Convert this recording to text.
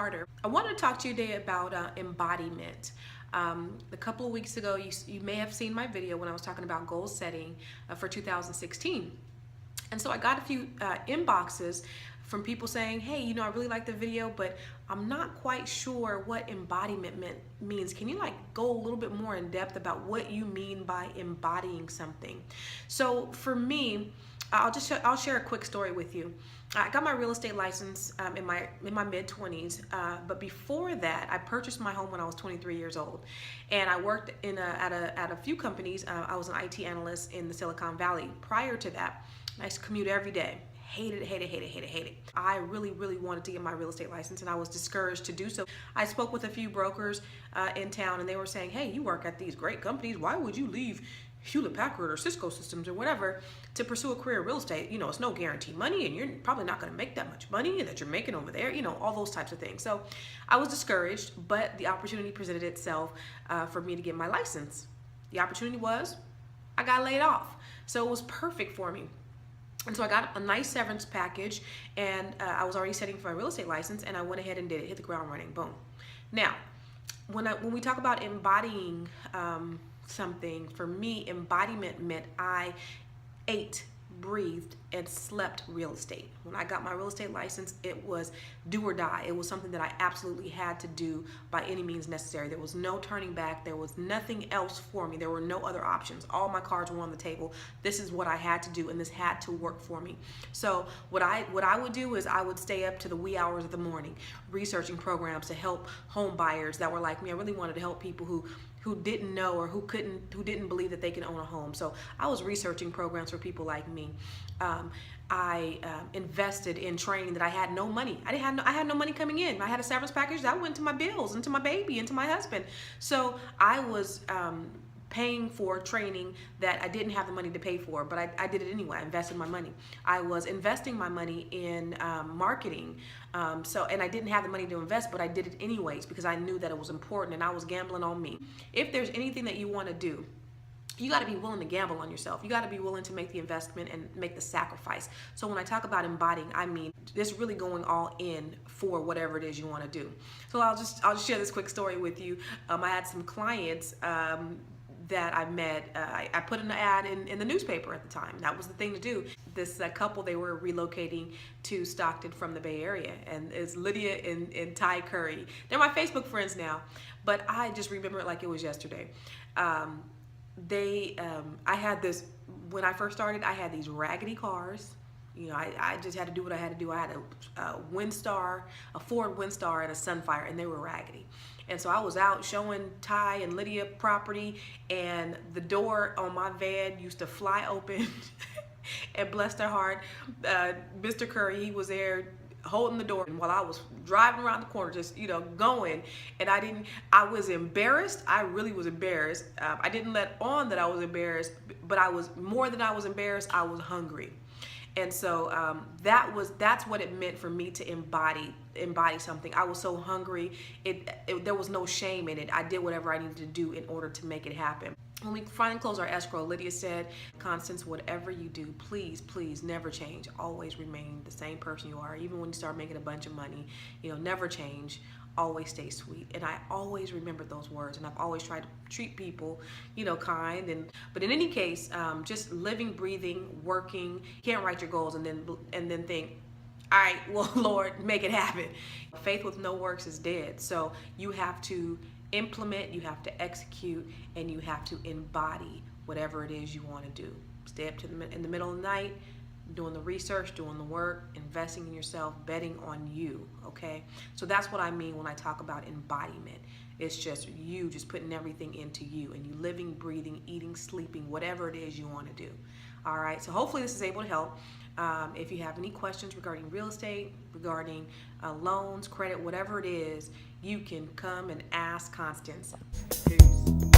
two-parter. I wanted to talk to you today about embodiment. A couple of weeks ago, you may have seen my video when I was talking about goal setting for 2016. And so I got a few inboxes from people saying, hey, I really like the video, but I'm not quite sure what embodiment means. Can you go a little bit more in depth about what you mean by embodying something? So for me, I'll share a quick story with you. I got my real estate license in my mid-20s, but before that, I purchased my home when I was 23 years old, and I worked at a few companies. I was an IT analyst in the Silicon Valley. Prior to that, I used to commute every day. Hated it. I really wanted to get my real estate license, and I was discouraged to do so. I spoke with a few brokers in town, and they were saying, hey, you work at these great companies. Why would you leave Hewlett-Packard or Cisco Systems or whatever to pursue a career in real estate? It's no guaranteed money, and you're probably not going to make that much money that you're making over there, all those types of things. So I was discouraged, but the opportunity presented itself for me to get my license. The opportunity was I got laid off. So it was perfect for me. And so I got a nice severance package, and I was already studying for my real estate license, and I went ahead and did it, hit the ground running, boom. Now, when we talk about embodying something, for me, embodiment meant I ate, breathed, and slept real estate. When I got my real estate license, it was do or die. It was something that I absolutely had to do by any means necessary. There was no turning back. There was nothing else for me. There were no other options. All my cards were on the table. This is what I had to do, and this had to work for me. So what I would do is I would stay up to the wee hours of the morning researching programs to help home buyers that were like me. I really wanted to help people who didn't know or who didn't believe that they can own a home. So I was researching programs for people like me. I invested in training that I had no money. I had no money coming in. I had a severance package that went to my bills and to my baby and to my husband. So I was paying for training that I didn't have the money to pay for, but I did it anyway. I invested my money. I was investing my money in marketing. And I didn't have the money to invest, but I did it anyways because I knew that it was important, and I was gambling on me. If there's anything that you want to do, you got to be willing to gamble on yourself. You got to be willing to make the investment and make the sacrifice. So when I talk about embodying, I mean just really going all in for whatever it is you want to do. So I'll just share this quick story with you. I had some clients that I met. I put an ad in the newspaper at the time. That was the thing to do. This couple, they were relocating to Stockton from the Bay Area, and it's Lydia and Ty Curry. They're my Facebook friends now, but I just remember it like it was yesterday. I had this, when I first started, I had these raggedy cars. I just had to do what I had to do. I had a Windstar, a Ford Windstar, and a Sunfire, and they were raggedy. And so I was out showing Ty and Lydia property, and the door on my van used to fly open. And bless their heart, Mr. Curry, he was there holding the door, and while I was driving around the corner, just going, and I was embarrassed. I really was embarrassed. I didn't let on that I was embarrassed, but I was more than I was embarrassed. I was hungry. And so that's what it meant for me to embody something. I was so hungry. There was no shame in it. I did whatever I needed to do in order to make it happen. When we finally closed our escrow, Lydia said, Constance, whatever you do, please never change. Always remain the same person you are. Even when you start making a bunch of money, never change. Always stay sweet. And I always remember those words, and I've always tried to treat people, kind. But in any case, just living, breathing, working. You can't write your goals and then think, all right, well, Lord, make it happen. Faith with no works is dead. So you have to implement, you have to execute, and you have to embody whatever it is you want to do. Stay up in the middle of the night, doing the research, doing the work, investing in yourself, betting on you, okay? So that's what I mean when I talk about embodiment. It's just you just putting everything into you, and you living, breathing, eating, sleeping, whatever it is you want to do. All right, so hopefully this is able to help. If you have any questions regarding real estate, regarding loans, credit, whatever it is, you can come and ask Constance. Peace.